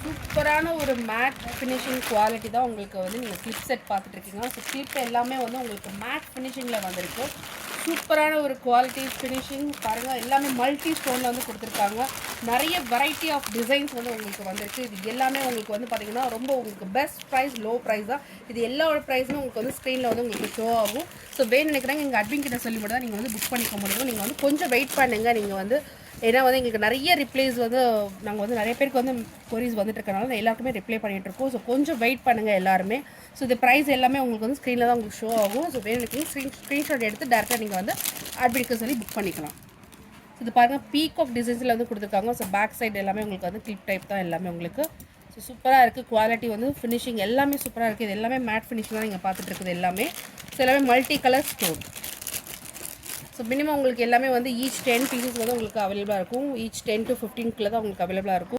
சூப்பரான ஒரு matte finishing quality தான் உங்களுக்கு வந்து நீங்கள் கிளிப் செட் பார்த்துட்ருக்கீங்க. ஸோ கிளிப் எல்லாமே வந்து உங்களுக்கு மேட் ஃபினிஷிங்கில் வந்திருக்கு. சூப்பரான ஒரு குவாலிட்டி ஃபினிஷிங் பாருங்கள். எல்லாமே மல்டி ஸ்டோனில் வந்து கொடுத்துருக்காங்க. நிறைய வெரைட்டி ஆஃப் டிசைன்ஸ் வந்து உங்களுக்கு வந்திருக்கு. இது எல்லாமே உங்களுக்கு வந்து பார்த்திங்கன்னா ரொம்ப உங்களுக்கு பெஸ்ட் ப்ரைஸ், லோ ப்ரைஸ் தான். இது எல்லாரோட ப்ரைஸுமே உங்களுக்கு வந்து ஸ்க்ரீனில் வந்து உங்களுக்கு ஷோ ஆகும். ஸோ வேணும் நினைக்கிறாங்க எங்கள் அட்மின் கிட்ட சொல்லி மட்டும் தான் நீங்கள் வந்து புக் பண்ணிக்க முடியும். நீங்கள் வந்து கொஞ்சம் வெயிட் பண்ணுங்கள். நீங்கள் வந்து ஏன்னா வந்து எங்களுக்கு நிறைய ரிப்ளைஸ் வந்து நாங்கள் வந்து நிறைய பேருக்கு வந்து கொரிஸ் வந்துட்டு இருக்கனால எல்லாருக்குமே ரிப்ளை பண்ணிகிட்ருக்கோம். ஸோ கொஞ்சம் வெயிட் பண்ணுங்கள் எல்லாருமே. ஸோ இது ப்ரைஸ் எல்லாமே உங்களுக்கு வந்து ஸ்க்ரீனில் தான் உங்களுக்கு ஷோ ஆகும். ஸோ வேணுக்கு ஸ்க்ரீன்ஷாட் எடுத்து டேரெக்டாக நீங்கள் வந்து அட்மினுக்கு சொல்லி புக் பண்ணிக்கலாம். இது பாருங்கள், பீக் ஆஃப் டிசைன்ஸில் வந்து கொடுத்துருக்காங்க. ஸோ பேக் சைடு எல்லாமே உங்களுக்கு வந்து கிளிப் டைப் தான் எல்லாமே உங்களுக்கு. ஸோ சூப்பராக இருக்குது. குவாலிட்டி வந்து ஃபினிஷிங் எல்லாமே சூப்பராக இருக்குது. இது எல்லாமே மேட் ஃபினிஷிங் தான் நீங்கள் பார்த்துட்டு இருக்குது எல்லாமே. ஸோ எல்லாமே multi colour stone. So minimum உங்களுக்கு எல்லாமே வந்து ஈச் 10 பீசஸ் வந்து உங்களுக்கு அவைலபிளாக இருக்கும். ஈச் 10 to 15 தான் உங்களுக்கு அவைலபிளாக இருக்கும்.